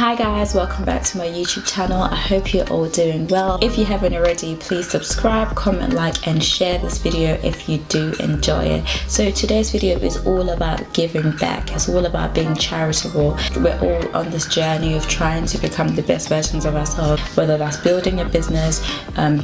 Hi guys, welcome back to my YouTube channel. I hope you're all doing well. If you haven't already, please subscribe, comment, like and share this video if you do enjoy it. So today's video is all about giving back. It's all about being charitable. We're all on this journey of trying to become the best versions of ourselves, whether that's building a business,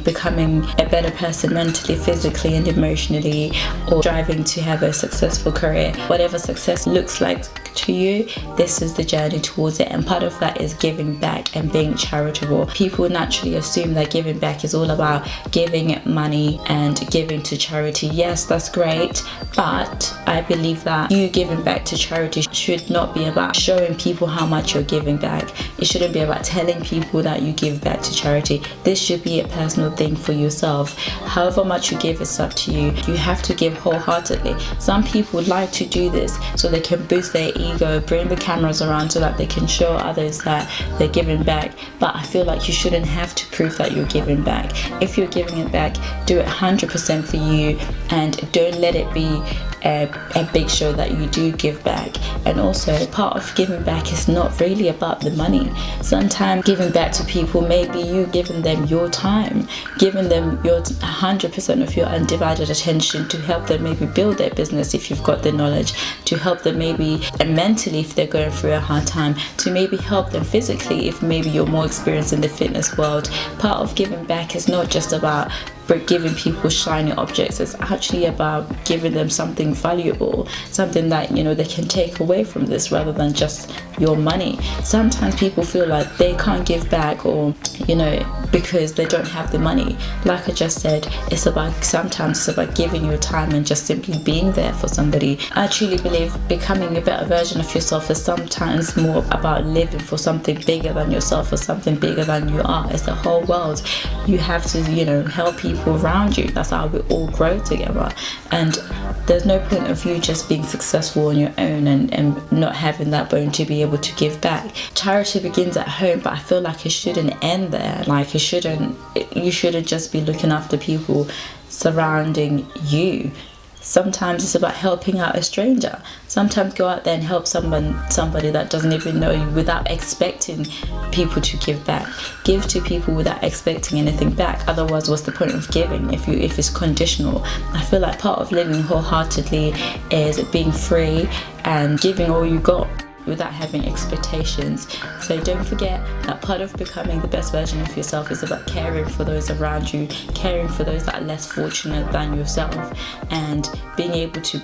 becoming a better person mentally, physically and emotionally, or striving to have a successful career. Whatever success looks like to you, this is the journey towards it, and part of that is giving back and being charitable. People naturally assume that giving back is all about giving money and giving to charity. Yes, that's great, but I believe that you giving back to charity should not be about showing people how much you're giving back. It shouldn't be about telling people that you give back to charity. This should be a personal thing for yourself. However much you give, is up to you. You have to give wholeheartedly. Some people like to do this so they can boost their ego, bring the cameras around so that they can show others that they're giving back, but I feel like you shouldn't have to prove that you're giving back. If you're giving it back, do it 100% for you, and don't let it be a big show that you do give back. And also, part of giving back is not really about the money. Sometimes giving back to people may be you giving them your time, giving them your 100% of your undivided attention to help them maybe build their business if you've got the knowledge, to help them maybe mentally if they're going through a hard time, to maybe help them physically if maybe you're more experienced in the fitness world. Part of giving back is not just about giving people shiny objects. It's actually about giving them something valuable, something that they can take away from this, rather than just your money. Sometimes people feel like they can't give back, or because they don't have the money. Like I just said, sometimes it's about giving your time and just simply being there for somebody. I truly believe becoming a better version of yourself is sometimes more about living for something bigger than yourself, or something bigger than you are. It's the whole world. You have to help people around you. That's how we all grow together, and there's no point of you just being successful on your own and not having that bone to be able to give back. Charity begins at home, but I feel like it shouldn't end there. Like you shouldn't just be looking after people surrounding you. Sometimes it's about helping out a stranger. Sometimes go out there and help somebody that doesn't even know you, without expecting people to give back. Give to people without expecting anything back. Otherwise, what's the point of giving if it's conditional? I feel like part of living wholeheartedly is being free and giving all you got, without having expectations. So don't forget that part of becoming the best version of yourself is about caring for those around you, caring for those that are less fortunate than yourself, and being able to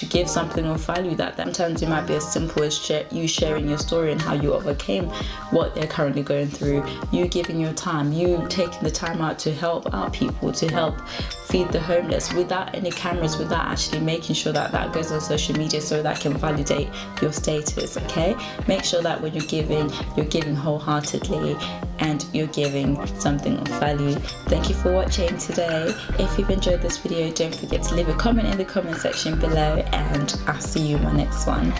give something of value. That sometimes it might be as simple as you sharing your story and how you overcame what they're currently going through, you giving your time, you taking the time out to help out people, to help feed the homeless, without any cameras, without actually making sure that goes on social media so that can validate your status. Okay, make sure that when you're giving wholeheartedly and you're giving something of value. Thank you for watching today. If you've enjoyed this video, don't forget to leave a comment in the comment section below, and I'll see you in my next one.